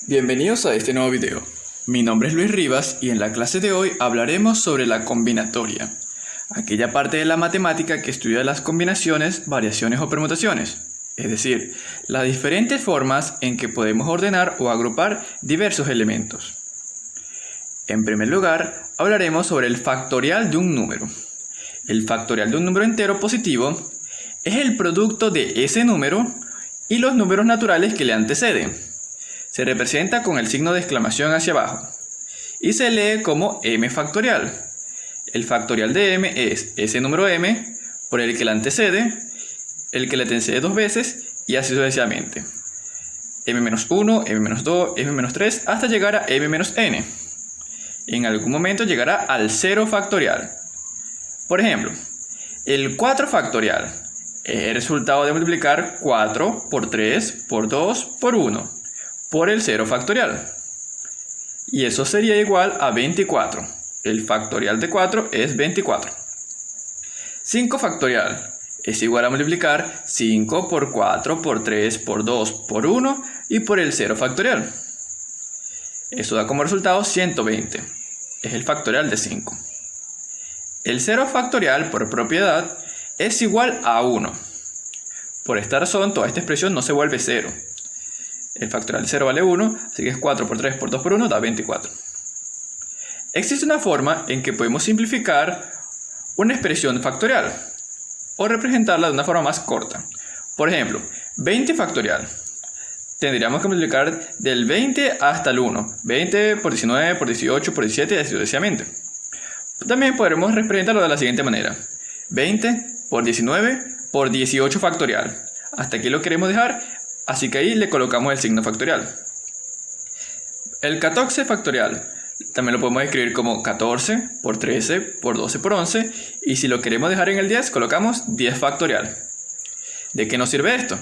Bienvenidos a este nuevo video. Mi nombre es Luis Rivas y en la clase de hoy hablaremos sobre la combinatoria, aquella parte de la matemática que estudia las combinaciones, variaciones o permutaciones, es decir, las diferentes formas en que podemos ordenar o agrupar diversos elementos. En primer lugar, hablaremos sobre el factorial de un número. El factorial de un número entero positivo es el producto de ese número y los números naturales que le anteceden. Se representa con el signo de exclamación hacia abajo y se lee como m factorial. El factorial de m es ese número m por el que le antecede, el que le antecede dos veces y así sucesivamente. m-1, m-2, m-3 hasta llegar a m-n. En algún momento llegará al 0 factorial. Por ejemplo, el 4 factorial es el resultado de multiplicar 4 por 3 por 2 por 1 por el 0 factorial. Y eso sería igual a 24. El factorial de 4 es 24. 5 factorial es igual a multiplicar 5 por 4 por 3 por 2 por 1 y por el 0 factorial. Eso da como resultado 120. Es el factorial de 5. El 0 factorial por propiedad es igual a 1. Por esta razón, toda esta expresión no se vuelve 0. El factorial de 0 vale 1, así que es 4 por 3 por 2 por 1 da 24. Existe una forma en que podemos simplificar una expresión factorial o representarla de una forma más corta. Por ejemplo, 20 factorial. Tendríamos que multiplicar del 20 hasta el 1. 20 por 19 por 18 por 17 y así sucesivamente. También podremos representarlo de la siguiente manera. 20 por 19 por 18 factorial. Hasta aquí lo queremos dejar, así que ahí le colocamos el signo factorial. El 14 factorial también lo podemos escribir como 14 por 13 por 12 por 11. Y si lo queremos dejar en el 10, colocamos 10 factorial. ¿De qué nos sirve esto?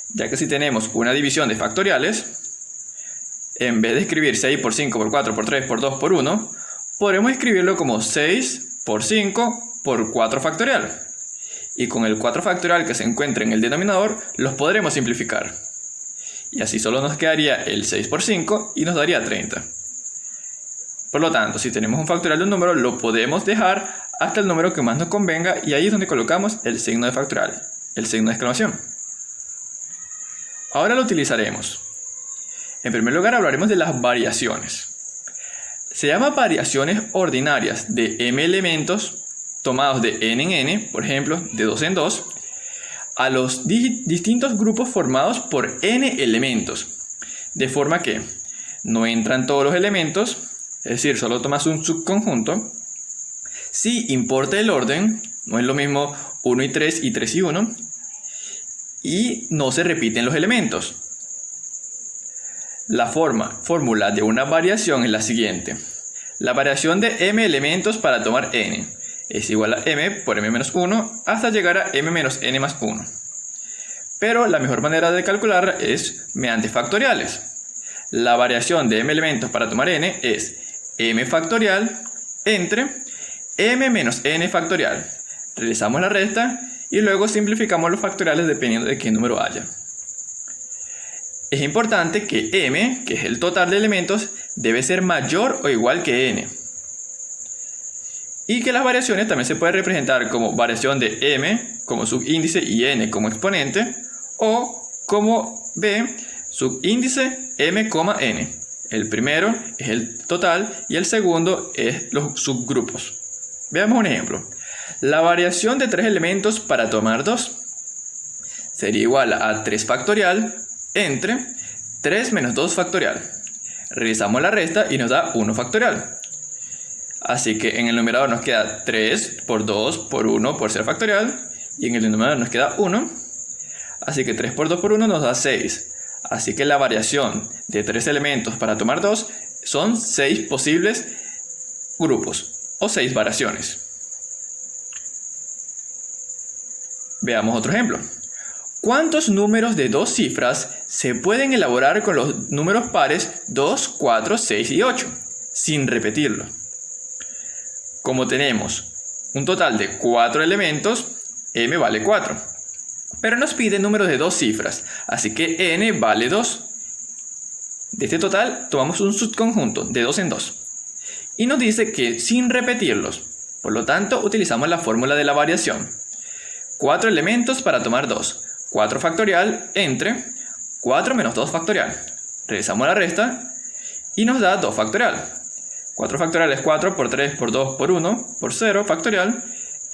Ya que si tenemos una división de factoriales, en vez de escribir 6 por 5 por 4 por 3 por 2 por 1, podremos escribirlo como 6 por 5 por 4 factorial. Y con el 4 factorial que se encuentra en el denominador, los podremos simplificar. Y así solo nos quedaría el 6 por 5 y nos daría 30. Por lo tanto, si tenemos un factorial de un número, lo podemos dejar hasta el número que más nos convenga y ahí es donde colocamos el signo de factorial, el signo de exclamación. Ahora lo utilizaremos. En primer lugar hablaremos de las variaciones. Se llaman variaciones ordinarias de m elementos tomados de n en n, por ejemplo, de 2 en 2, a los distintos grupos formados por n elementos. De forma que no entran todos los elementos, es decir, solo tomas un subconjunto. Sí importa el orden, no es lo mismo 1 y 3 y 3 y 1. Y no se repiten los elementos. La fórmula de una variación es la siguiente. La variación de m elementos para tomar n es igual a m por m-1 hasta llegar a m-n más 1. Pero la mejor manera de calcularla es mediante factoriales. La variación de m elementos para tomar n es m factorial entre m menos n factorial. Realizamos la resta y luego simplificamos los factoriales dependiendo de qué número haya. Es importante que m, que es el total de elementos, debe ser mayor o igual que n. Y que las variaciones también se pueden representar como variación de m como subíndice y n como exponente, o como b subíndice m, n. El primero es el total y el segundo es los subgrupos. Veamos un ejemplo. La variación de 3 elementos para tomar 2 sería igual a 3 factorial entre 3 menos 2 factorial. Realizamos la resta y nos da 1 factorial. Así que en el numerador nos queda 3 por 2 por 1 por 0 factorial. Y en el denominador nos queda 1. Así que 3 por 2 por 1 nos da 6. Así que la variación de 3 elementos para tomar 2 son 6 posibles grupos o 6 variaciones. Veamos otro ejemplo. ¿Cuántos números de 2 cifras se pueden elaborar con los números pares 2, 4, 6 y 8 sin repetirlo? Como tenemos un total de 4 elementos, m vale 4. Pero nos pide números de 2 cifras, así que n vale 2. De este total tomamos un subconjunto de 2 en 2 y nos dice que sin repetirlos, por lo tanto utilizamos la fórmula de la variación. 4 elementos para tomar 2. 4 factorial entre 4 menos 2 factorial. Realizamos la resta y nos da 2 factorial. 4 factorial es 4 por 3 por 2 por 1 por 0 factorial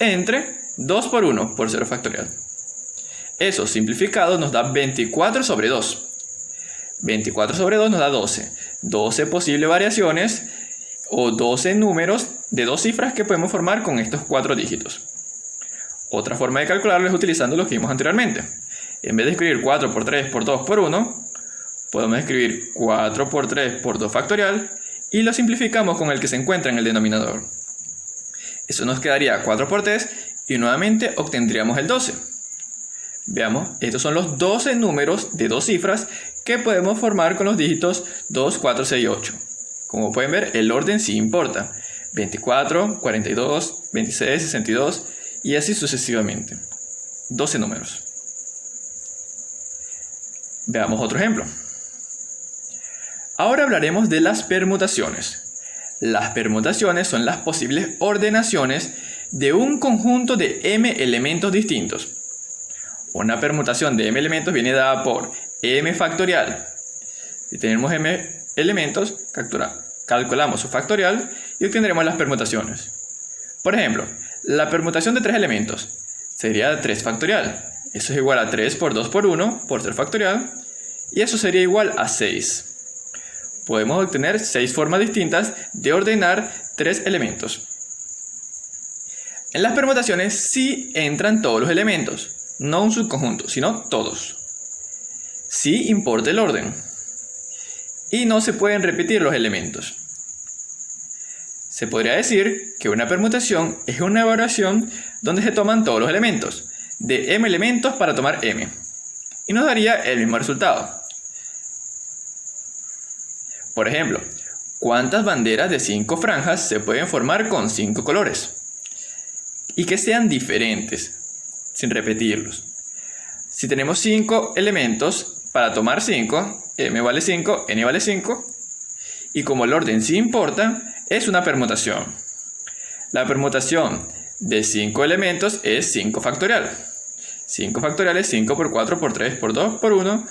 entre 2 por 1 por 0 factorial. Eso simplificado nos da 24 sobre 2. 24 sobre 2 nos da 12. 12 posibles variaciones o 12 números de 2 cifras que podemos formar con estos 4 dígitos. Otra forma de calcularlo es utilizando lo que vimos anteriormente. En vez de escribir 4 por 3 por 2 por 1, podemos escribir 4 por 3 por 2 factorial y lo simplificamos con el que se encuentra en el denominador. Eso nos quedaría 4 por 3 y nuevamente obtendríamos el 12. Veamos, estos son los 12 números de 2 cifras que podemos formar con los dígitos 2, 4, 6 y 8. Como pueden ver, el orden sí importa. 24, 42, 26, 62 y así sucesivamente. 12 números. Veamos otro ejemplo. Ahora hablaremos de las permutaciones. Las permutaciones son las posibles ordenaciones de un conjunto de m elementos distintos. Una permutación de m elementos viene dada por m factorial. Si tenemos m elementos, calculamos su factorial y obtendremos las permutaciones. Por ejemplo, la permutación de 3 elementos sería 3 factorial. Eso es igual a 3 por 2 por 1 por 3 factorial. Y eso sería igual a 6. Podemos obtener 6 formas distintas de ordenar 3 elementos. En las permutaciones sí entran todos los elementos, no un subconjunto, sino todos. Sí importa el orden. Y no se pueden repetir los elementos. Se podría decir que una permutación es una variación donde se toman todos los elementos, de m elementos para tomar m. Y nos daría el mismo resultado. Por ejemplo, ¿cuántas banderas de 5 franjas se pueden formar con 5 colores? Y que sean diferentes, sin repetirlos. Si tenemos 5 elementos para tomar 5, m vale 5, n vale 5, y como el orden sí importa, es una permutación. La permutación de 5 elementos es 5 factorial. 5 factorial es 5 por 4 por 3 por 2 por 1,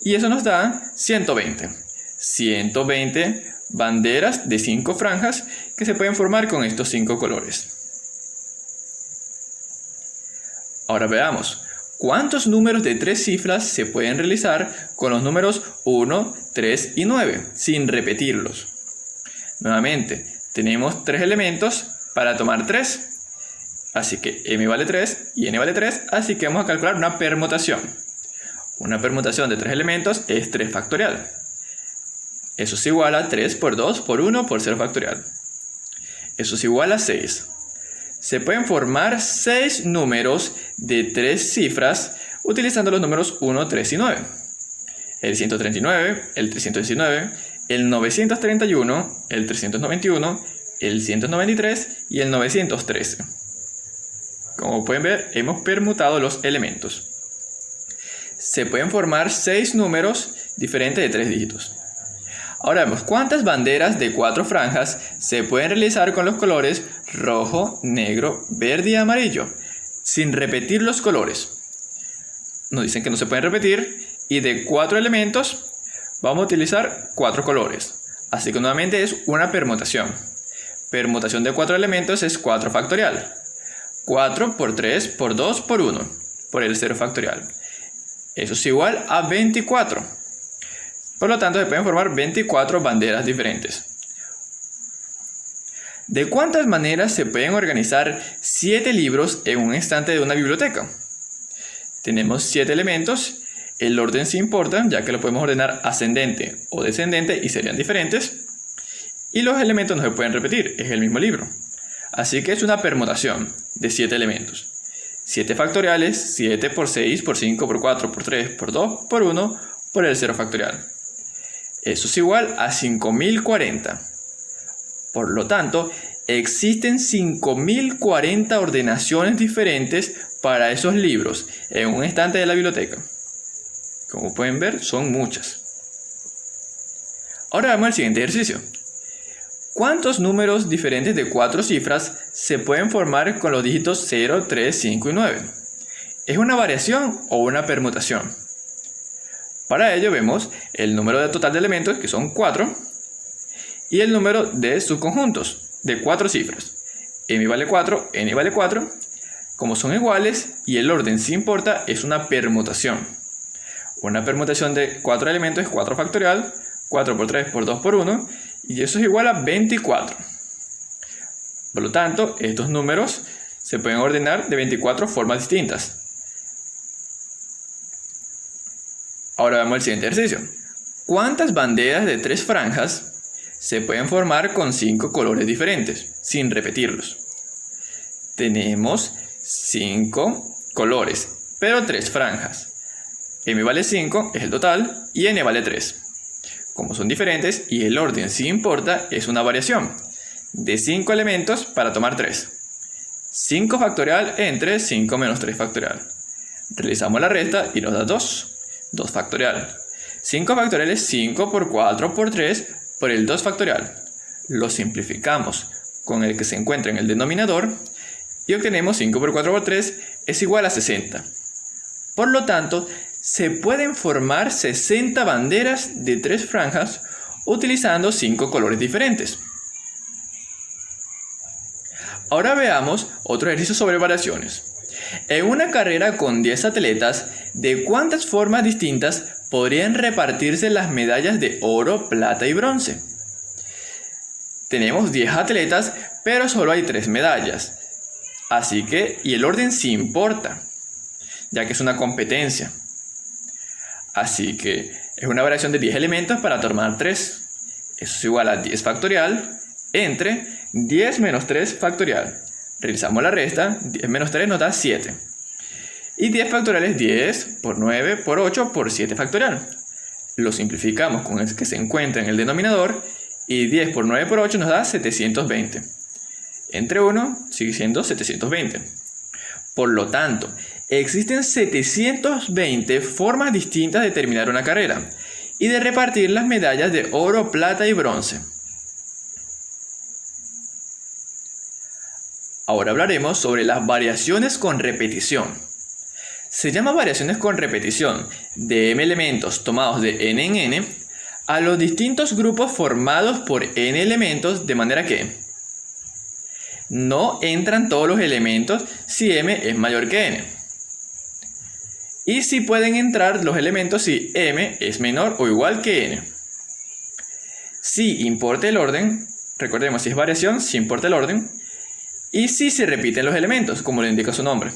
y eso nos da 120. 120 banderas de 5 franjas que se pueden formar con estos 5 colores. Ahora veamos, ¿cuántos números de 3 cifras se pueden realizar con los números 1, 3 y 9, sin repetirlos? Nuevamente, tenemos 3 elementos para tomar 3, así que m vale 3 y n vale 3, así que vamos a calcular una permutación. Una permutación de 3 elementos es 3 factorial. Eso es igual a 3 por 2 por 1 por 0 factorial. Eso es igual a 6. Se pueden formar 6 números de 3 cifras utilizando los números 1, 3 y 9. El 139, el 319, el 931, el 391, el 193 y el 913. Como pueden ver, hemos permutado los elementos. Se pueden formar 6 números diferentes de 3 dígitos. Ahora vemos cuántas banderas de 4 franjas se pueden realizar con los colores rojo, negro, verde y amarillo, sin repetir los colores. Nos dicen que no se pueden repetir y de 4 elementos vamos a utilizar 4 colores. Así que nuevamente es una permutación. Permutación de 4 elementos es 4 factorial. 4 por 3 por 2 por 1 por el 0 factorial. Eso es igual a 24. Por lo tanto, se pueden formar 24 banderas diferentes. ¿De cuántas maneras se pueden organizar 7 libros en un estante de una biblioteca? Tenemos 7 elementos. El orden sí importa, ya que lo podemos ordenar ascendente o descendente y serían diferentes. Y los elementos no se pueden repetir, es el mismo libro. Así que es una permutación de 7 elementos. 7 factoriales, 7 por 6, por 5, por 4, por 3, por 2, por 1, por el 0 factorial. Eso es igual a 5040. Por lo tanto, existen 5040 ordenaciones diferentes para esos libros en un estante de la biblioteca. Como pueden ver, son muchas. Ahora veamos el siguiente ejercicio. ¿Cuántos números diferentes de 4 cifras se pueden formar con los dígitos 0, 3, 5 y 9? ¿Es una variación o una permutación? Para ello vemos el número total de elementos, que son 4, y el número de subconjuntos de 4 cifras. M vale 4, N vale 4. Como son iguales y el orden sí importa, es una permutación. Una permutación de 4 elementos es 4 factorial, 4 por 3 por 2 por 1, y eso es igual a 24. Por lo tanto, estos números se pueden ordenar de 24 formas distintas. Ahora veamos el siguiente ejercicio. ¿Cuántas banderas de 3 franjas se pueden formar con 5 colores diferentes, sin repetirlos? Tenemos 5 colores, pero 3 franjas. M vale 5, es el total, y N vale 3. Como son diferentes y el orden sí importa, es una variación de 5 elementos para tomar 3. 5 factorial entre 5 menos 3 factorial. Realizamos la resta y nos da 2. 2 factorial. 5 factorial es 5 por 4 por 3 por el 2 factorial. Lo simplificamos con el que se encuentra en el denominador y obtenemos 5 por 4 por 3 es igual a 60. Por lo tanto, se pueden formar 60 banderas de 3 franjas utilizando 5 colores diferentes. Ahora veamos otro ejercicio sobre variaciones. En una carrera con 10 atletas, ¿de cuántas formas distintas podrían repartirse las medallas de oro, plata y bronce? Tenemos 10 atletas, pero solo hay 3 medallas. Así que, y el orden sí importa, ya que es una competencia. Así que es una variación de 10 elementos para tomar 3. Eso es igual a 10 factorial entre 10 menos 3 factorial. Realizamos la resta, 10 menos 3 nos da 7. Y 10 factorial es 10 por 9 por 8 por 7 factorial. Lo simplificamos con el que se encuentra en el denominador y 10 por 9 por 8 nos da 720. Entre 1 sigue siendo 720. Por lo tanto, existen 720 formas distintas de terminar una carrera y de repartir las medallas de oro, plata y bronce. Ahora hablaremos sobre las variaciones con repetición. Se llama variaciones con repetición de m elementos tomados de n en n a los distintos grupos formados por n elementos, de manera que no entran todos los elementos si m es mayor que n. Y sí pueden entrar los elementos si m es menor o igual que n. Si importa el orden, recordemos, si es variación, si importa el orden, y si se repiten los elementos, como lo indica su nombre.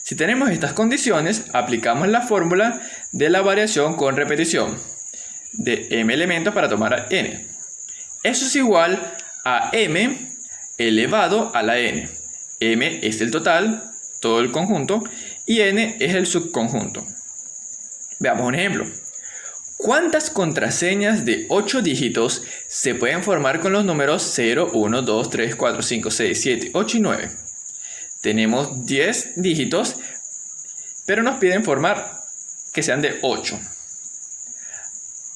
Si tenemos estas condiciones, aplicamos la fórmula de la variación con repetición de m elementos para tomar a n. Eso es igual a m elevado a la n. M es el total, todo el conjunto, y n es el subconjunto. Veamos un ejemplo. ¿Cuántas contraseñas de 8 dígitos se pueden formar con los números 0, 1, 2, 3, 4, 5, 6, 7, 8 y 9? Tenemos 10 dígitos, pero nos piden formar que sean de 8.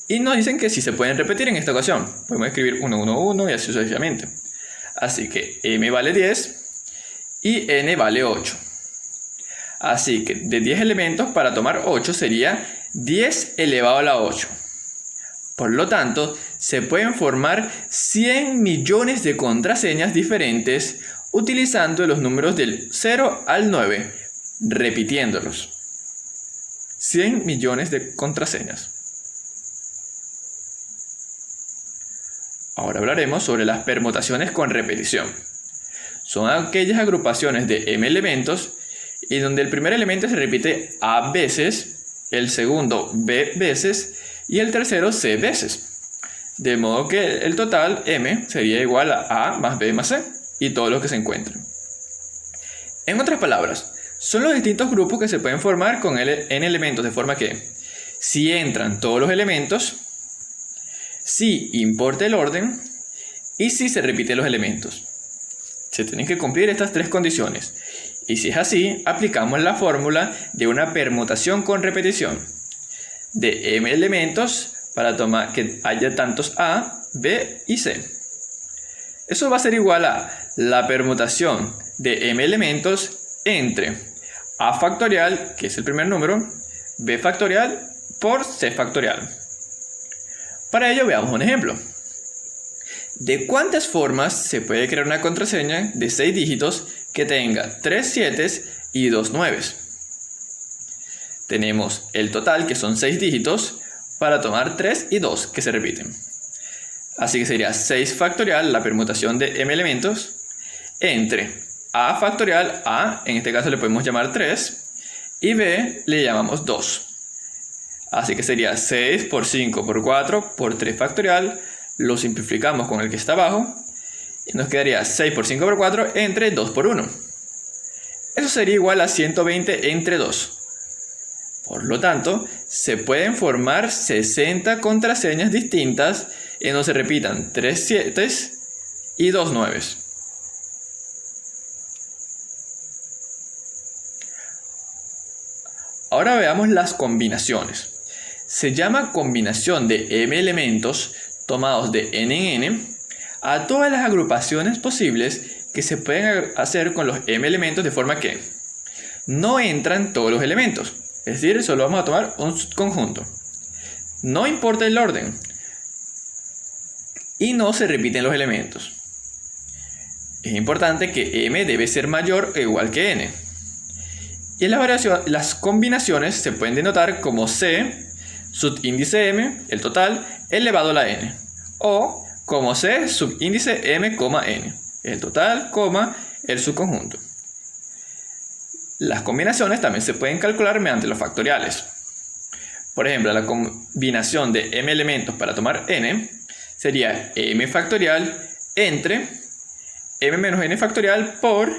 Y nos dicen que sí se pueden repetir en esta ocasión. Podemos escribir 1, 1, 1 y así sucesivamente. Así que m vale 10 y n vale 8. Así que de 10 elementos para tomar 8 sería 10 elevado a la 8. Por lo tanto, se pueden formar 100 millones de contraseñas diferentes utilizando los números del 0 al 9, repitiéndolos. 100 millones de contraseñas. Ahora hablaremos sobre las permutaciones con repetición. Son aquellas agrupaciones de m elementos y donde el primer elemento se repite a veces, el segundo b veces y el tercero c veces. De modo que el total m sería igual a más b más c y todo lo que se encuentren. En otras palabras, son los distintos grupos que se pueden formar con n elementos, de forma que si entran todos los elementos, si importa el orden y si se repiten los elementos. Se tienen que cumplir estas 3 condiciones. Y si es así, aplicamos la fórmula de una permutación con repetición de m elementos para tomar que haya tantos A, B y C. Eso va a ser igual a la permutación de m elementos entre a factorial, que es el primer número, b factorial por c factorial. Para ello veamos un ejemplo. ¿De cuántas formas se puede crear una contraseña de 6 dígitos que tenga 3 7 y 2 9? Tenemos el total, que son 6 dígitos, para tomar 3 y 2, que se repiten. Así que sería 6 factorial, la permutación de m elementos, entre a factorial, a en este caso le podemos llamar 3, y b le llamamos 2. Así que sería 6 por 5 por 4 por 3 factorial, lo simplificamos con el que está abajo, y nos quedaría 6 por 5 por 4 entre 2 por 1. Eso sería igual a 120 entre 2. Por lo tanto, se pueden formar 60 contraseñas distintas en donde se repitan 3 7 y 2 9. Ahora veamos las combinaciones. Se llama combinación de m elementos tomados de n en n a todas las agrupaciones posibles que se pueden hacer con los m elementos, de forma que no entran todos los elementos. Es decir, solo vamos a tomar un subconjunto. No importa el orden. Y no se repiten los elementos. Es importante que m debe ser mayor o igual que n. Y en las combinaciones se pueden denotar como c subíndice m, el total, elevado a la n. O como c subíndice m, n, el total, el subconjunto. Las combinaciones también se pueden calcular mediante los factoriales. Por ejemplo, la combinación de m elementos para tomar n sería m factorial entre m menos n factorial por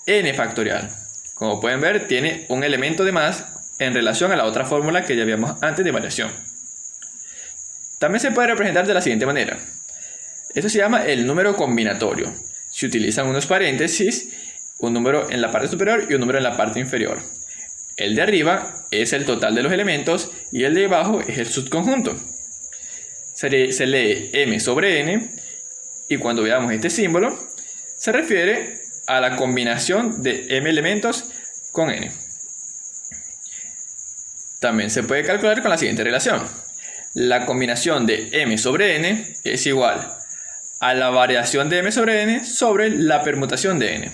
n factorial. Como pueden ver, tiene un elemento de más en relación a la otra fórmula que ya habíamos antes de variación. También se puede representar de la siguiente manera. Esto se llama el número combinatorio. Se utilizan unos paréntesis, un número en la parte superior y un número en la parte inferior. El de arriba es el total de los elementos y el de abajo es el subconjunto. Se lee m sobre n, y cuando veamos este símbolo se refiere a la combinación de m elementos con n. También se puede calcular con la siguiente relación. La combinación de m sobre n es igual a la variación de m sobre n sobre la permutación de n.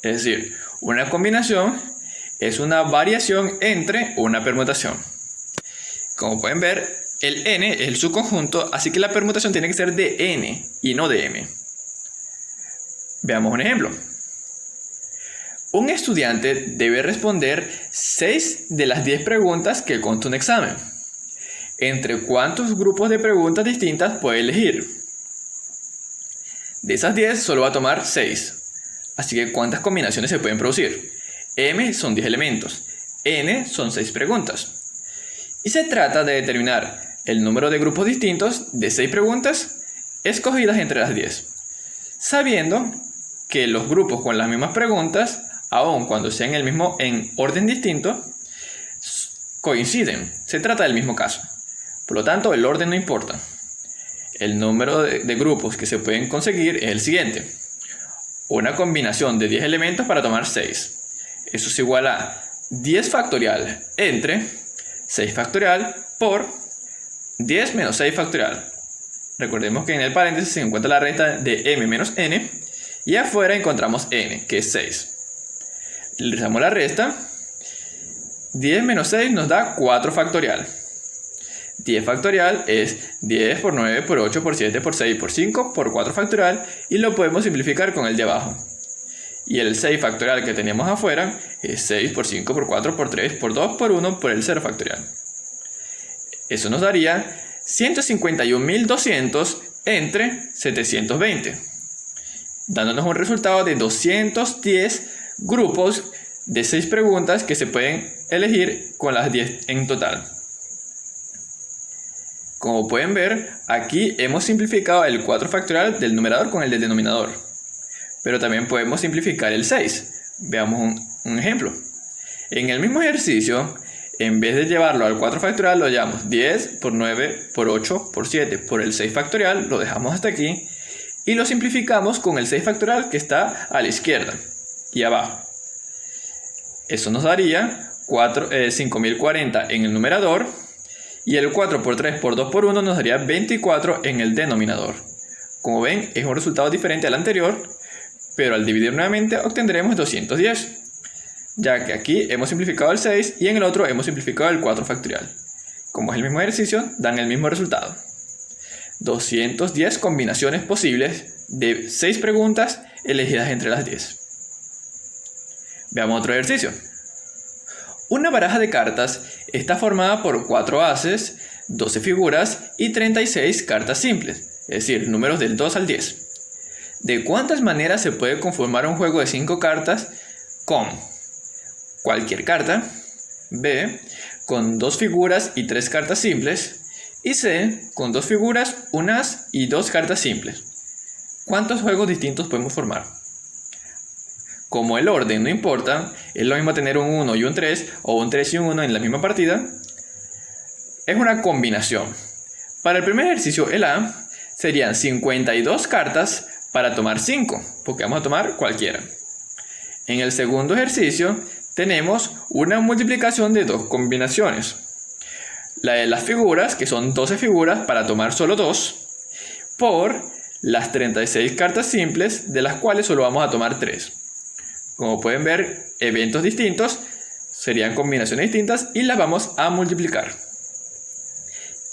Es decir, una combinación es una variación entre una permutación. Como pueden ver, el n es el subconjunto, así que la permutación tiene que ser de n y no de m. Veamos un ejemplo. Un estudiante debe responder 6 de las 10 preguntas que consta un examen. ¿Entre cuántos grupos de preguntas distintas puede elegir? De esas 10 solo va a tomar 6. Así que ¿cuántas combinaciones se pueden producir? M son 10 elementos, N son 6 preguntas. Y se trata de determinar el número de grupos distintos de 6 preguntas escogidas entre las 10. Sabiendo que los grupos con las mismas preguntas, aun cuando sean en orden distinto, coinciden. Se trata del mismo caso. Por lo tanto, el orden no importa. El número de grupos que se pueden conseguir es el siguiente. Una combinación de 10 elementos para tomar 6. Eso es igual a 10 factorial entre 6 factorial por 10 menos 6 factorial. Recordemos que en el paréntesis se encuentra la resta de m menos n y afuera encontramos n, que es 6. Realizamos la resta. 10 menos 6 nos da 4 factorial. 10 factorial es 10 por 9 por 8 por 7 por 6 por 5 por 4 factorial, y lo podemos simplificar con el de abajo. Y el 6 factorial que teníamos afuera es 6 por 5 por 4 por 3 por 2 por 1 por el 0 factorial. Eso nos daría 151.200 entre 720, dándonos un resultado de 210 grupos de 6 preguntas que se pueden elegir con las 10 en total. Como pueden ver, aquí hemos simplificado el 4 factorial del numerador con el del denominador. Pero también podemos simplificar el 6. Veamos un ejemplo. En el mismo ejercicio, En vez de llevarlo al 4 factorial, lo llevamos 10 por 9 por 8 por 7 por el 6 factorial, lo dejamos hasta aquí y lo simplificamos con el 6 factorial que está a la izquierda y abajo. Eso nos daría 5040 en el numerador y el 4 por 3 por 2 por 1 nos daría 24 en el denominador. Como ven, es un resultado diferente al anterior, pero al dividir nuevamente obtendremos 210. Ya que aquí hemos simplificado el 6 y en el otro hemos simplificado el 4 factorial. Como es el mismo ejercicio, dan el mismo resultado. 210 combinaciones posibles de 6 preguntas elegidas entre las 10. Veamos otro ejercicio. Una baraja de cartas está formada por 4 ases, 12 figuras y 36 cartas simples, es decir, números del 2 al 10. ¿De cuántas maneras se puede conformar un juego de 5 cartas con cualquier carta, B, con 2 figuras y 3 cartas simples, y C, con 2 figuras, un as y 2 cartas simples? ¿Cuántos juegos distintos podemos formar? Como el orden no importa, es lo mismo tener un 1 y un 3 o un 3 y un 1 en la misma partida, es una combinación. Para el primer ejercicio, el A, serían 52 cartas para tomar 5, porque vamos a tomar cualquiera. En el segundo ejercicio, tenemos una multiplicación de 2 combinaciones. La de las figuras, que son 12 figuras para tomar solo 2, por las 36 cartas simples, de las cuales solo vamos a tomar 3. Como pueden ver, eventos distintos serían combinaciones distintas y las vamos a multiplicar.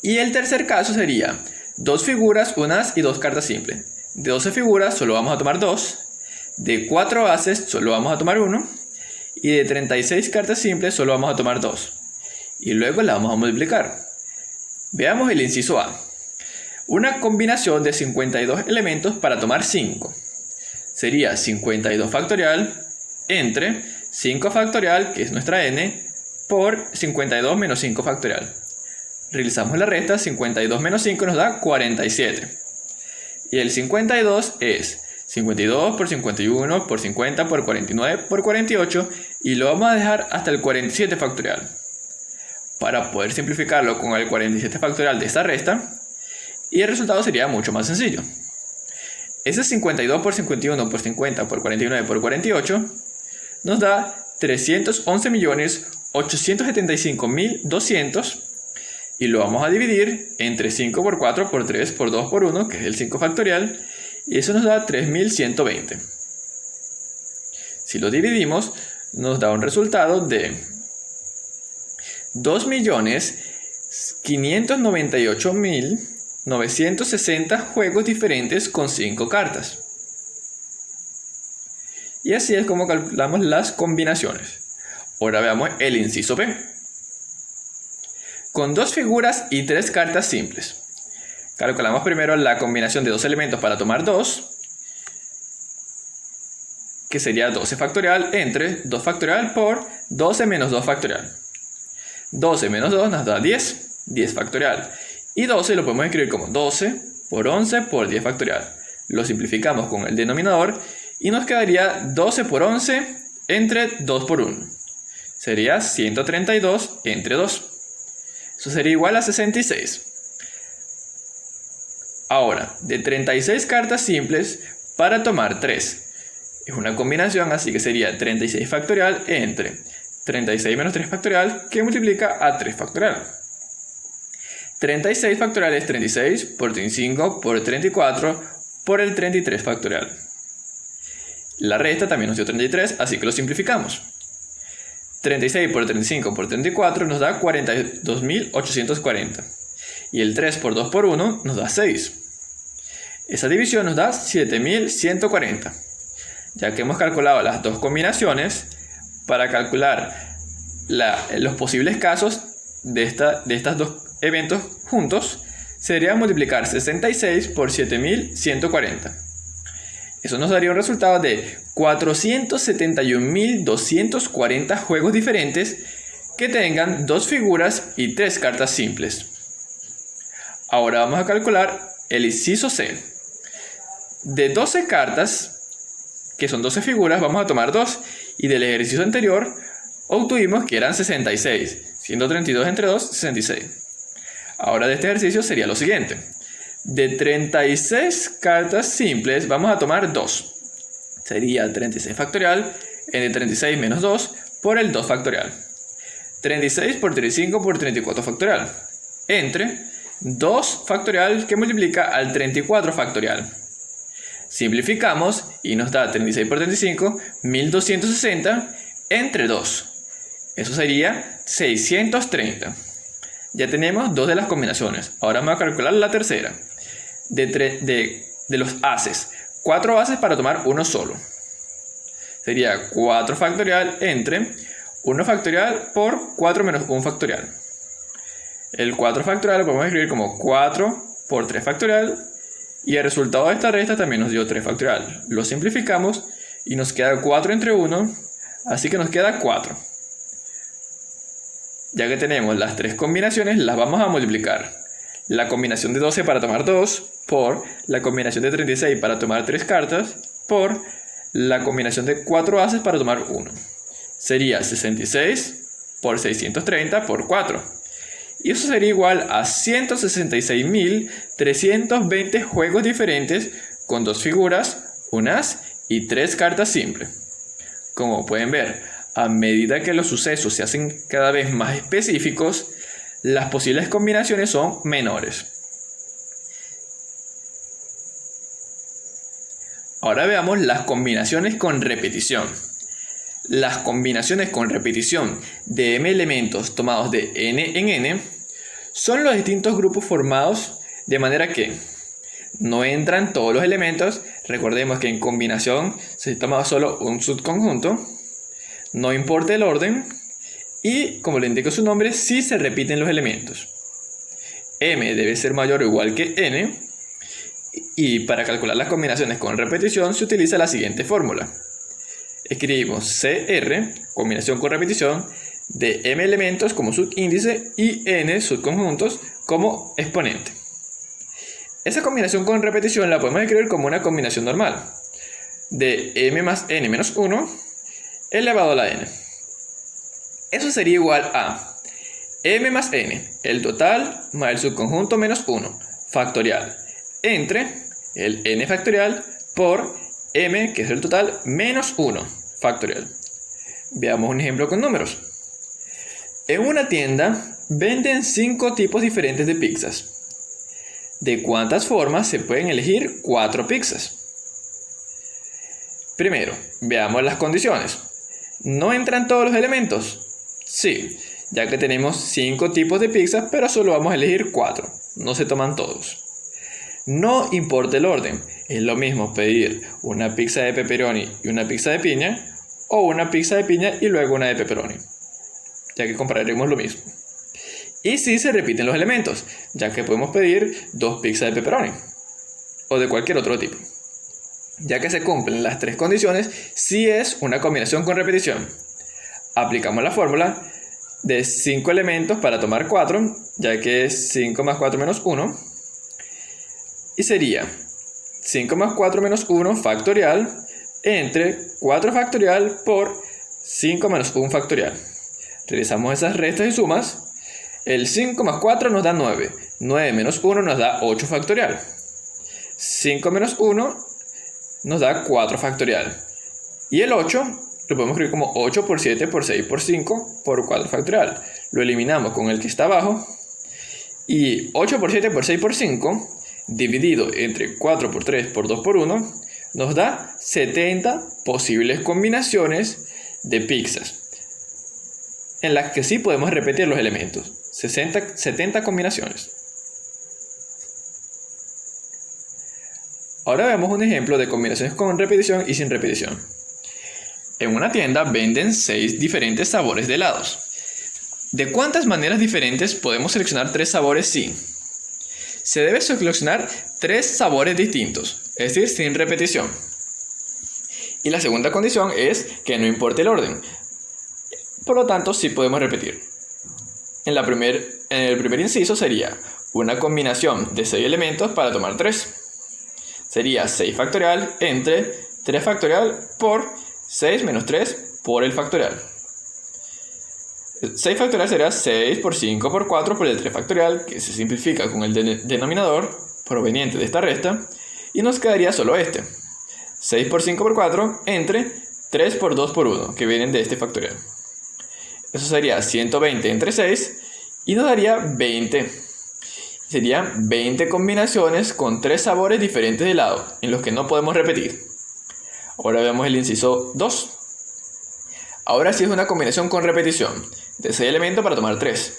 Y el tercer caso sería 2 figuras, un as y 2 cartas simples. De 12 figuras solo vamos a tomar 2, de 4 ases solo vamos a tomar 1, y de 36 cartas simples solo vamos a tomar 2. Y luego la vamos a multiplicar. Veamos el inciso A. Una combinación de 52 elementos para tomar 5. Sería 52 factorial entre 5 factorial, que es nuestra n, por 52 menos 5 factorial. Realizamos la resta, 52 menos 5 nos da 47. Y el 52 es 52 por 51 por 50 por 49 por 48 y lo vamos a dejar hasta el 47 factorial. Para poder simplificarlo con el 47 factorial de esta resta, y el resultado sería mucho más sencillo. Ese 52 por 51 por 50 por 49 por 48 nos da 311.875.200 y lo vamos a dividir entre 5 por 4 por 3 por 2 por 1, que es el 5 factorial, y eso nos da 3.120. Si lo dividimos, nos da un resultado de 2.598.960 juegos diferentes con 5 cartas. Y así es como calculamos las combinaciones. Ahora veamos el inciso B. Con 2 figuras y 3 cartas simples. Calculamos primero la combinación de 2 elementos para tomar 2, que sería 12 factorial entre 2 factorial por 12 menos 2 factorial. 12 menos 2 nos da 10, 10 factorial. Y 12 lo podemos escribir como 12 por 11 por 10 factorial. Lo simplificamos con el denominador y nos quedaría 12 por 11 entre 2 por 1. Sería 132 entre 2. Eso sería igual a 66. Ahora, de 36 cartas simples para tomar 3. Es una combinación, así que sería 36 factorial entre 36 menos 3 factorial, que multiplica a 3 factorial. 36 factorial es 36 por 35 por 34 por el 33 factorial. La resta también nos dio 33, así que lo simplificamos. 36 por 35 por 34 nos da 42.840. Y el 3 por 2 por 1 nos da 6. Esa división nos da 7.140. Ya que hemos calculado las dos combinaciones, para calcular los posibles casos de estos dos eventos juntos, sería multiplicar 66 por 7.140. Eso nos daría un resultado de 471.240 juegos diferentes que tengan 2 figuras y 3 cartas simples. Ahora vamos a calcular el inciso C. De 12 cartas, que son 12 figuras, vamos a tomar 2, y del ejercicio anterior obtuvimos que eran 66. 132 entre 2, 66. Ahora de este ejercicio sería lo siguiente. De 36 cartas simples vamos a tomar 2. Sería 36 factorial entre 36 menos 2 por el 2 factorial. 36 por 35 por 34 factorial. Entre 2 factorial que multiplica al 34 factorial. Simplificamos y nos da 36 por 35, 1260 entre 2. Eso sería 630. Ya tenemos dos de las combinaciones. Ahora vamos a calcular la tercera. De los haces. 4 haces para tomar uno solo. Sería 4 factorial entre 1 factorial por 4 menos 1 factorial. El 4 factorial lo podemos escribir como 4 por 3 factorial. Y el resultado de esta resta también nos dio 3 factorial. Lo simplificamos y nos queda 4 entre 1. Así que nos queda 4. Ya que tenemos las tres combinaciones, las vamos a multiplicar. La combinación de 12 para tomar 2 por la combinación de 36 para tomar 3 cartas por la combinación de 4 haces para tomar 1. Sería 66 por 630 por 4. Y eso sería igual a 166.320 juegos diferentes con 2 figuras, un as y 3 cartas simples. Como pueden ver, a medida que los sucesos se hacen cada vez más específicos, las posibles combinaciones son menores. Ahora veamos las combinaciones con repetición. Las combinaciones con repetición de m elementos tomados de n en n son los distintos grupos formados de manera que no entran todos los elementos. Recordemos que en combinación se toma solo un subconjunto, no importa el orden y, como le indica su nombre, sí se repiten los elementos. M debe ser mayor o igual que n y para calcular las combinaciones con repetición se utiliza la siguiente fórmula. Escribimos CR, combinación con repetición, de m elementos como subíndice y n subconjuntos como exponente. Esa combinación con repetición la podemos escribir como una combinación normal de m más n menos 1 elevado a la n. Eso sería igual a m más n, el total más el subconjunto menos 1, factorial, entre el n factorial por m, que es el total, menos 1, factorial. Veamos un ejemplo con números. En una tienda venden 5 tipos diferentes de pizzas. ¿De cuántas formas se pueden elegir 4 pizzas? Primero, veamos las condiciones. ¿No entran todos los elementos? Sí, ya que tenemos 5 tipos de pizzas, pero solo vamos a elegir 4. No se toman todos. No importa el orden. Es lo mismo pedir una pizza de pepperoni y una pizza de piña, o una pizza de piña y luego una de pepperoni, ya que compraremos lo mismo. Y sí se repiten los elementos, ya que podemos pedir 2 pizzas de pepperoni o de cualquier otro tipo. Ya que se cumplen las 3 condiciones, sí es una combinación con repetición. Aplicamos la fórmula de 5 elementos para tomar 4, ya que es 5 más 4 menos 1. Y sería 5 más 4 menos 1 factorial entre 4 factorial por 5 menos 1 factorial. Realizamos esas restas y sumas. El 5 más 4 nos da 9. 9 menos 1 nos da 8 factorial. 5 menos 1 nos da 4 factorial. Y el 8 lo podemos escribir como 8 por 7 por 6 por 5 por 4 factorial. Lo eliminamos con el que está abajo. Y 8 por 7 por 6 por 5 dividido entre 4 por 3 por 2 por 1 nos da 70 posibles combinaciones de pizzas en las que sí podemos repetir los elementos. 70 combinaciones. Ahora veamos un ejemplo de combinaciones con repetición y sin repetición. En una tienda venden 6 diferentes sabores de helados. ¿De cuántas maneras diferentes podemos seleccionar 3 sabores? Sí. Se debe seleccionar 3 sabores distintos, es decir, sin repetición. Y la segunda condición es que no importe el orden. Por lo tanto, sí podemos repetir. En el primer inciso sería una combinación de 6 elementos para tomar 3. Sería 6 factorial entre 3 factorial por 6 menos 3 por el factorial. 6 factorial sería 6 por 5 por 4 por el 3 factorial, que se simplifica con el denominador proveniente de esta resta, y nos quedaría solo este. 6 por 5 por 4 entre 3 por 2 por 1, que vienen de este factorial. Eso sería 120 entre 6 y nos daría 20. Serían 20 combinaciones con 3 sabores diferentes de helado, en los que no podemos repetir. Ahora veamos el inciso 2. Ahora sí es una combinación con repetición de 6 elementos para tomar 3.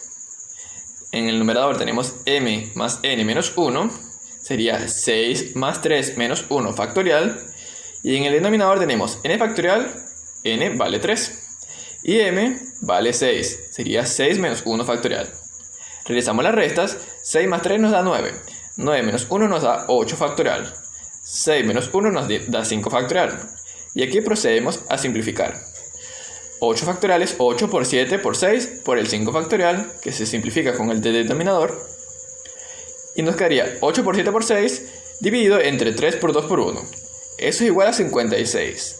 En el numerador tenemos m más n menos 1, sería 6 más 3 menos 1 factorial. Y en el denominador tenemos n factorial, n vale 3. Y m vale 6, sería 6 menos 1 factorial. Realizamos las restas, 6 más 3 nos da 9. 9 menos 1 nos da 8 factorial. 6 menos 1 nos da 5 factorial. Y aquí procedemos a simplificar. 8 factorial es 8 por 7 por 6 por el 5 factorial, que se simplifica con el denominador. Y nos quedaría 8 por 7 por 6 dividido entre 3 por 2 por 1. Eso es igual a 56.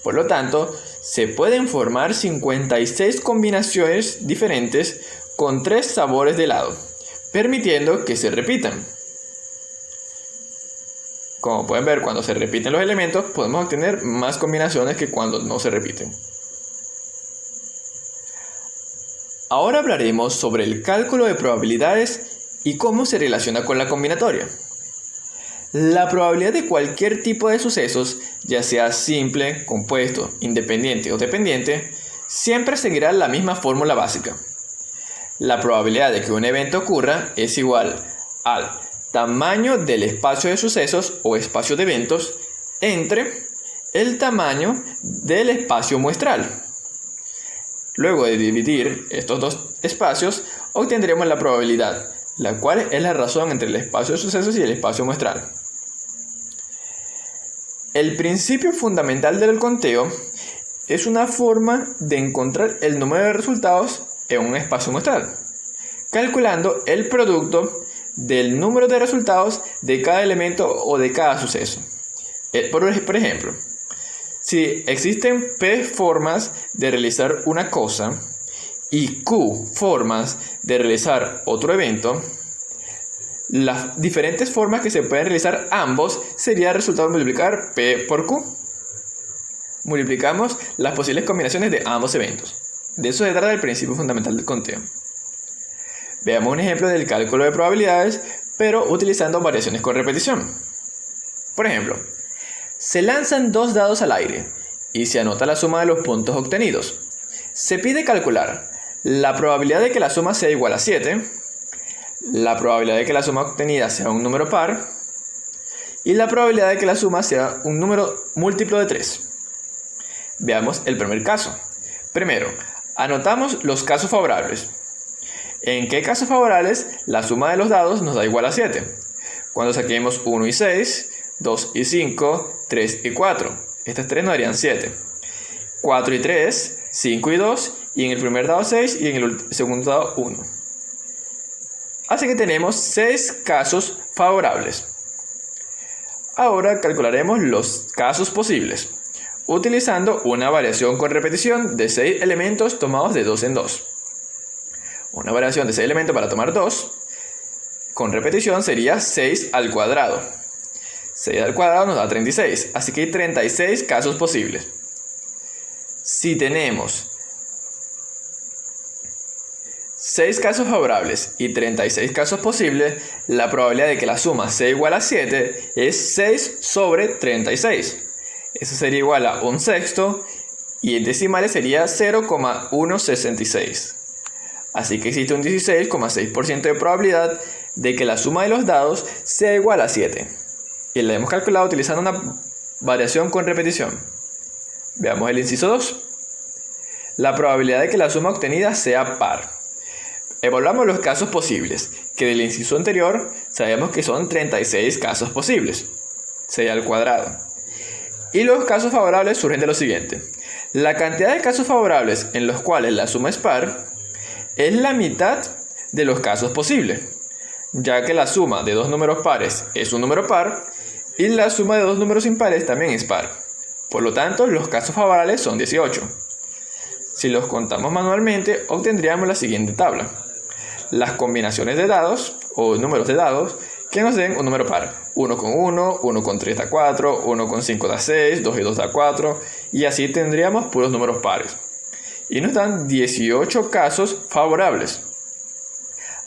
Por lo tanto, se pueden formar 56 combinaciones diferentes con 3 sabores de helado, permitiendo que se repitan. Como pueden ver, cuando se repiten los elementos, podemos obtener más combinaciones que cuando no se repiten. Ahora hablaremos sobre el cálculo de probabilidades y cómo se relaciona con la combinatoria. La probabilidad de cualquier tipo de sucesos, ya sea simple, compuesto, independiente o dependiente, siempre seguirá la misma fórmula básica. La probabilidad de que un evento ocurra es igual al tamaño del espacio de sucesos o espacio de eventos entre el tamaño del espacio muestral. Luego de dividir estos dos espacios, obtendremos la probabilidad, la cual es la razón entre el espacio de sucesos y el espacio muestral. El principio fundamental del conteo es una forma de encontrar el número de resultados en un espacio muestral, calculando el producto del número de resultados de cada elemento o de cada suceso. Por ejemplo, si existen P formas de realizar una cosa y Q formas de realizar otro evento, las diferentes formas que se pueden realizar ambos sería el resultado de multiplicar P por Q. Multiplicamos las posibles combinaciones de ambos eventos. De eso se trata el principio fundamental del conteo. Veamos un ejemplo del cálculo de probabilidades, pero utilizando variaciones con repetición. Por ejemplo, se lanzan 2 dados al aire y se anota la suma de los puntos obtenidos. Se pide calcular la probabilidad de que la suma sea igual a 7, la probabilidad de que la suma obtenida sea un número par y la probabilidad de que la suma sea un número múltiplo de 3. Veamos el primer caso. Primero, anotamos los casos favorables. ¿En qué casos favorables la suma de los dados nos da igual a 7? Cuando saquemos 1 y 6, 2 y 5, 3 y 4. Estas 3 nos darían 7. 4 y 3, 5 y 2, y en el primer dado 6 y en el segundo dado 1. Así que tenemos 6 casos favorables. Ahora calcularemos los casos posibles, utilizando una variación con repetición de 6 elementos tomados de 2 en 2. Una variación de 6 elementos para tomar 2, con repetición sería 6 al cuadrado. 6 al cuadrado nos da 36, así que hay 36 casos posibles. Si tenemos 6 casos favorables y 36 casos posibles, la probabilidad de que la suma sea igual a 7 es 6 sobre 36. Eso sería igual a 1/6 y en decimales sería 0,166. Así que existe un 16,6% de probabilidad de que la suma de los dados sea igual a 7. Y la hemos calculado utilizando una variación con repetición. Veamos el inciso 2. La probabilidad de que la suma obtenida sea par. Evaluamos los casos posibles, que del inciso anterior sabemos que son 36 casos posibles, 6 al cuadrado. Y los casos favorables surgen de lo siguiente. La cantidad de casos favorables en los cuales la suma es par es la mitad de los casos posibles, ya que la suma de dos números pares es un número par y la suma de dos números impares también es par. Por lo tanto, los casos favorables son 18. Si los contamos manualmente, obtendríamos la siguiente tabla. Las combinaciones de dados o números de dados que nos den un número par. 1 con 1, 1 con 3 da 4, 1 con 5 da 6, 2 y 2 da 4, y así tendríamos puros números pares. Y nos dan 18 casos favorables.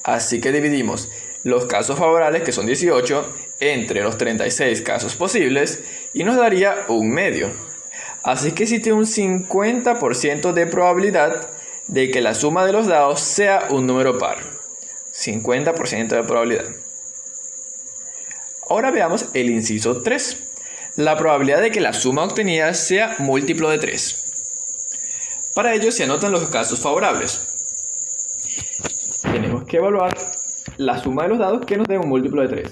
Así que dividimos los casos favorables, que son 18, entre los 36 casos posibles y nos daría un medio. Así que existe un 50% de probabilidad de que la suma de los dados sea un número par. 50% de probabilidad. Ahora veamos el inciso 3. La probabilidad de que la suma obtenida sea múltiplo de 3. Para ello se anotan los casos favorables. Tenemos que evaluar la suma de los dados que nos den un múltiplo de 3.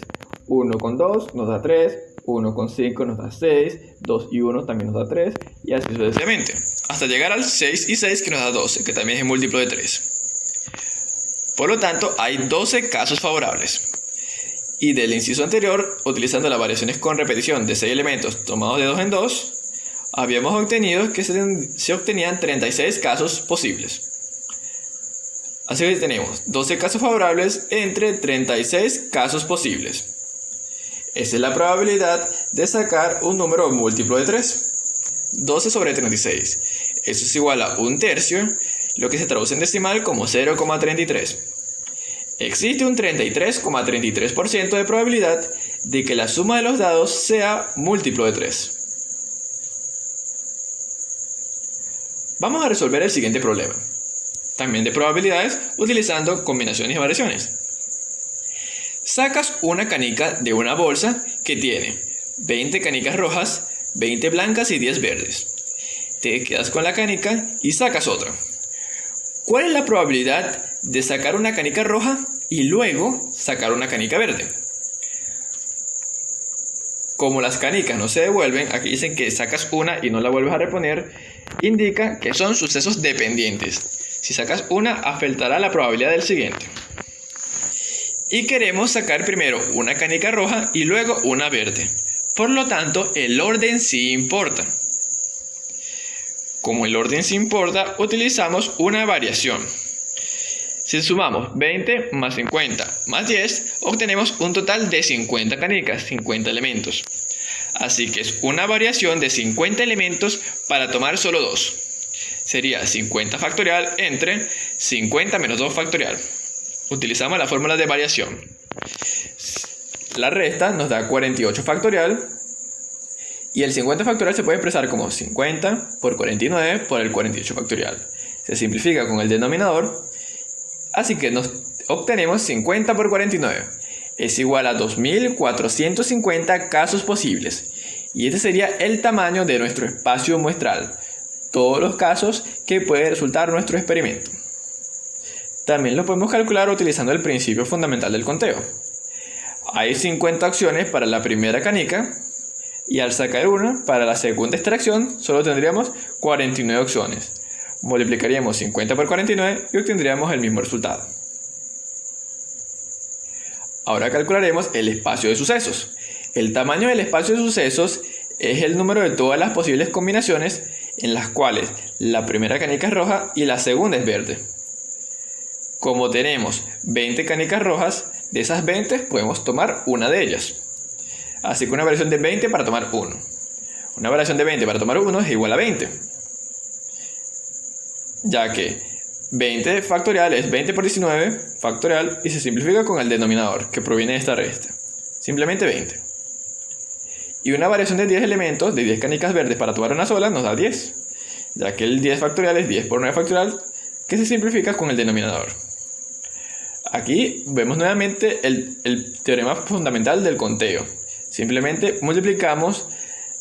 1 con 2 nos da 3, 1 con 5 nos da 6, 2 y 1 también nos da 3, y así sucesivamente, hasta llegar al 6 y 6 que nos da 12, que también es múltiplo de 3. Por lo tanto, hay 12 casos favorables. Y del inciso anterior, utilizando las variaciones con repetición de 6 elementos tomados de 2 en 2, habíamos obtenido que se obtenían 36 casos posibles. Así que tenemos 12 casos favorables entre 36 casos posibles. Esa es la probabilidad de sacar un número múltiplo de 3. 12 sobre 36. Eso es igual a un tercio, lo que se traduce en decimal como 0,33. Existe un 33,33% de probabilidad de que la suma de los dados sea múltiplo de 3. Vamos a resolver el siguiente problema, también de probabilidades, utilizando combinaciones y variaciones. Sacas una canica de una bolsa que tiene 20 canicas rojas, 20 blancas y 10 verdes. Te quedas con la canica y sacas otra. ¿Cuál es la probabilidad de sacar una canica roja y luego sacar una canica verde? Como las canicas no se devuelven, aquí dicen que sacas una y no la vuelves a reponer, indica que son sucesos dependientes. Si sacas una, afectará la probabilidad del siguiente. Y queremos sacar primero una canica roja y luego una verde. Por lo tanto, el orden sí importa. Como el orden sí importa, utilizamos una variación. Si sumamos 20 más 50 más 10, obtenemos un total de 50 canicas, 50 elementos. Así que es una variación de 50 elementos para tomar solo 2. Sería 50 factorial entre 50 menos 2 factorial. Utilizamos la fórmula de variación. La resta nos da 48 factorial. Y el 50 factorial se puede expresar como 50 por 49 por el 48 factorial. Se simplifica con el denominador. Así que nos obtenemos 50 por 49. Es igual a 2450 casos posibles. Y este sería el tamaño de nuestro espacio muestral. Todos los casos que puede resultar nuestro experimento. También lo podemos calcular utilizando el principio fundamental del conteo. Hay 50 opciones para la primera canica y al sacar una para la segunda extracción solo tendríamos 49 opciones. Multiplicaríamos 50 por 49 y obtendríamos el mismo resultado. Ahora calcularemos el espacio de sucesos. El tamaño del espacio de sucesos es el número de todas las posibles combinaciones en las cuales la primera canica es roja y la segunda es verde. Como tenemos 20 canicas rojas, de esas 20 podemos tomar una de ellas. Así que una variación de 20 para tomar 1. Una variación de 20 para tomar 1 es igual a 20. Ya que 20 factorial es 20 por 19 factorial y se simplifica con el denominador que proviene de esta resta. Simplemente 20. Y una variación de 10 elementos, de 10 canicas verdes para tomar una sola, nos da 10. Ya que el 10 factorial es 10 por 9 factorial, que se simplifica con el denominador. Aquí vemos nuevamente el teorema fundamental del conteo. Simplemente multiplicamos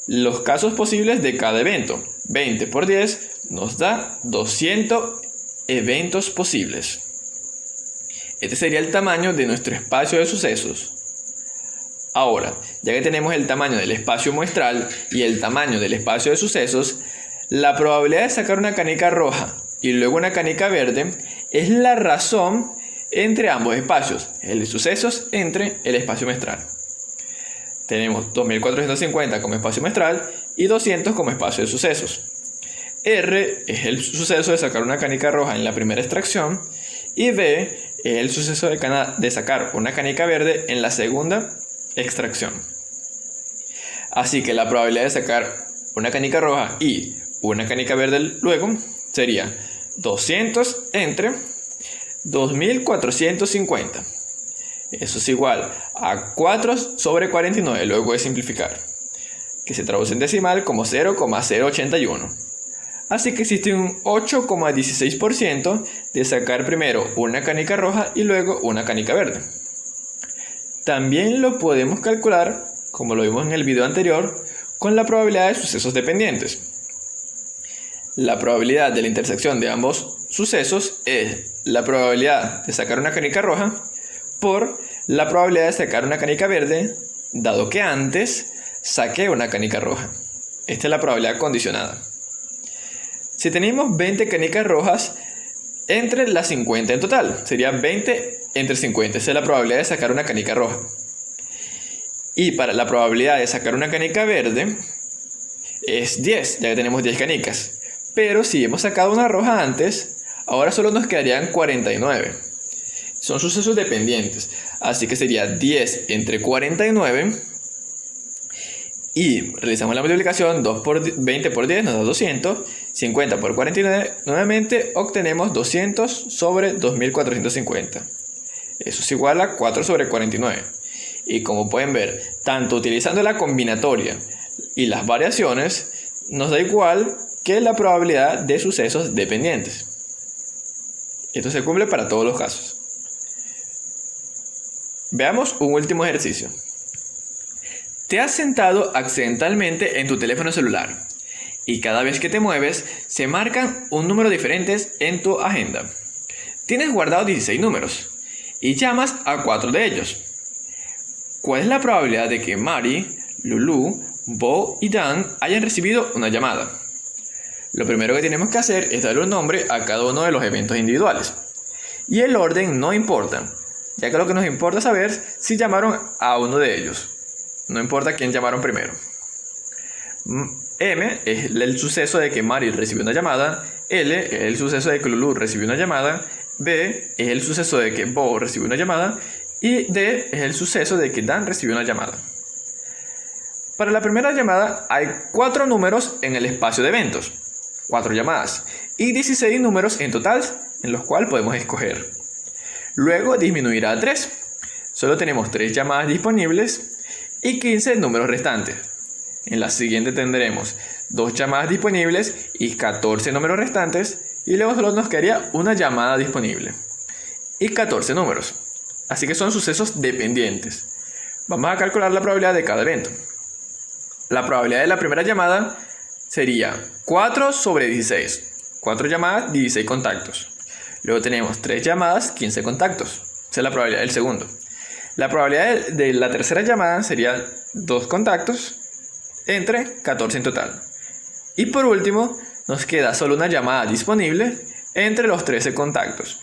los casos posibles de cada evento. 20 por 10 nos da 200 eventos posibles. Este sería el tamaño de nuestro espacio de sucesos. Ahora, ya que tenemos el tamaño del espacio muestral y el tamaño del espacio de sucesos, la probabilidad de sacar una canica roja y luego una canica verde es la razón entre ambos espacios, el de sucesos entre el espacio muestral. Tenemos 2450 como espacio muestral y 200 como espacio de sucesos. R es el suceso de sacar una canica roja en la primera extracción y B es el suceso de sacar una canica verde en la segunda extracción. Así que la probabilidad de sacar una canica roja y una canica verde luego sería 200 entre 2450. Eso es igual a 4 sobre 49 luego de simplificar, que se traduce en decimal como 0,081. Así que existe un 8,16% de sacar primero una canica roja y luego una canica verde. También lo podemos calcular, como lo vimos en el video anterior, con la probabilidad de sucesos dependientes. La probabilidad de la intersección de ambos sucesos es la probabilidad de sacar una canica roja por la probabilidad de sacar una canica verde, dado que antes saqué una canica roja. Esta es la probabilidad condicionada. Si tenemos 20 canicas rojas entre las 50 en total, sería 20 entre 50, esa es la probabilidad de sacar una canica roja. Y para la probabilidad de sacar una canica verde es 10, ya que tenemos 10 canicas. Pero si hemos sacado una roja antes, ahora solo nos quedarían 49. Son sucesos dependientes, así que sería 10 entre 49. Y realizamos la multiplicación, 20 por 10 nos da 200, 50 por 49, nuevamente obtenemos 200 sobre 2450. Eso es igual a 4 sobre 49. Y como pueden ver, tanto utilizando la combinatoria y las variaciones, nos da igual que la probabilidad de sucesos dependientes. Esto se cumple para todos los casos. Veamos un último ejercicio. Te has sentado accidentalmente en tu teléfono celular y cada vez que te mueves se marcan un número diferentes en tu agenda. Tienes guardados 16 números y llamas a 4 de ellos. ¿Cuál es la probabilidad de que Mari, Lulu, Bo y Dan hayan recibido una llamada? Lo primero que tenemos que hacer es darle un nombre a cada uno de los eventos individuales. Y el orden no importa, ya que lo que nos importa es saber si llamaron a uno de ellos. No importa quién llamaron primero. M es el suceso de que Mari recibió una llamada. L es el suceso de que Lulu recibió una llamada. B es el suceso de que Bo recibió una llamada. Y D es el suceso de que Dan recibió una llamada. Para la primera llamada hay 4 números en el espacio de eventos. 4 llamadas. Y 16 números en total en los cuales podemos escoger. Luego disminuirá a 3. Solo tenemos 3 llamadas disponibles y 15 números restantes. En la siguiente tendremos 2 llamadas disponibles y 14 números restantes. Y luego solo nos quedaría una llamada disponible y 14 números. Así que son sucesos dependientes. Vamos a calcular la probabilidad de cada evento. La probabilidad de la primera llamada sería 4 sobre 16. 4 llamadas, 16 contactos. Luego tenemos 3 llamadas, 15 contactos. Esa es la probabilidad del segundo. La probabilidad de la tercera llamada sería 2 contactos entre 14 en total. Y por último, nos queda solo una llamada disponible entre los 13 contactos.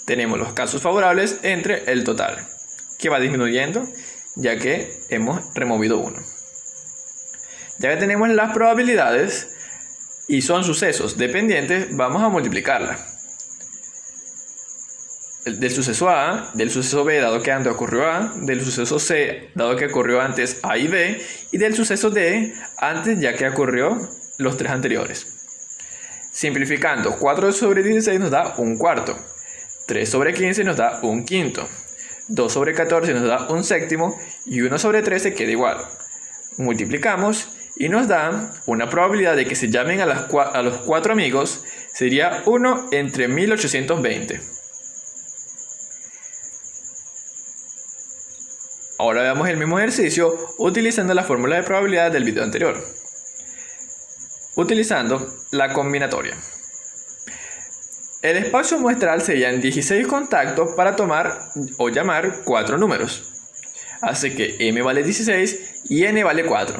Tenemos los casos favorables entre el total, que va disminuyendo ya que hemos removido uno. Ya que tenemos las probabilidades y son sucesos dependientes, vamos a multiplicarlas. Del suceso A, del suceso B dado que antes ocurrió A, del suceso C dado que ocurrió antes A y B, y del suceso D antes ya que ocurrió los 3 anteriores. Simplificando, 4 sobre 16 nos da un cuarto, 3 sobre 15 nos da un quinto, 2 sobre 14 nos da un séptimo y 1 sobre 13 queda igual. Multiplicamos y nos da una probabilidad de que se llamen a los 4 amigos, sería 1 entre 1820. Ahora veamos el mismo ejercicio utilizando la fórmula de probabilidad del video anterior. Utilizando la combinatoria. El espacio muestral serían 16 contactos para tomar o llamar 4 números. Así que M vale 16 y N vale 4.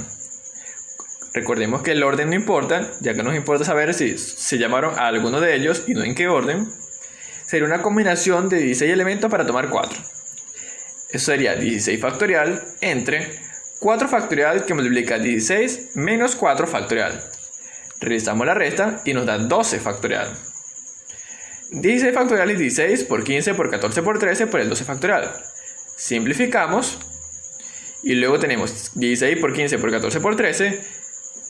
Recordemos que el orden no importa, ya que nos importa saber si se llamaron a alguno de ellos y no en qué orden. Sería una combinación de 16 elementos para tomar 4. Eso sería 16 factorial entre 4 factorial que multiplica 16 menos 4 factorial. Realizamos la resta y nos da 12 factorial. 16 factorial es 16 por 15 por 14 por 13 por el 12 factorial. Simplificamos y luego tenemos 16 por 15 por 14 por 13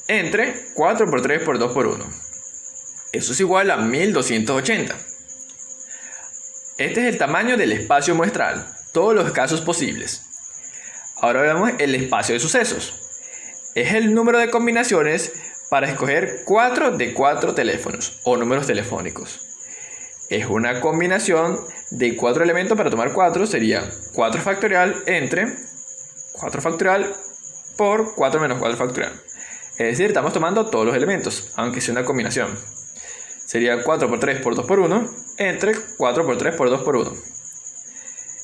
entre 4 por 3 por 2 por 1. Eso es igual a 1280. Este es el tamaño del espacio muestral, todos los casos posibles. Ahora veamos el espacio de sucesos. Es el número de combinaciones para escoger 4 de 4 teléfonos o números telefónicos. Es una combinación de 4 elementos para tomar 4, sería 4 factorial entre 4 factorial por 4 menos 4 factorial. Es decir, estamos tomando todos los elementos, aunque sea una combinación. Sería 4 por 3 por 2 por 1 entre 4 por 3 por 2 por 1.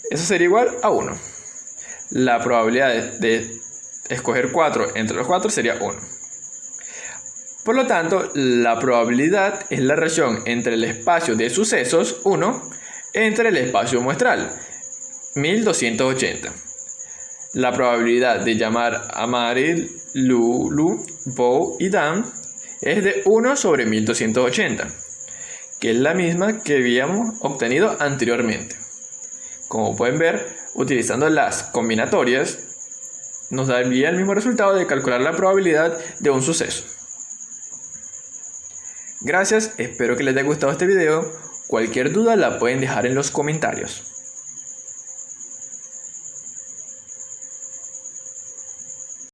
Eso sería igual a 1. La probabilidad de escoger 4 entre los 4 sería 1. Por lo tanto, la probabilidad es la relación entre el espacio de sucesos 1 entre el espacio muestral 1280. La probabilidad de llamar a Mary, Lulu, Bo y Dan es de 1 sobre 1280, que es la misma que habíamos obtenido anteriormente. Como pueden ver, utilizando las combinatorias, nos daría el mismo resultado de calcular la probabilidad de un suceso. Gracias, espero que les haya gustado este video. Cualquier duda la pueden dejar en los comentarios.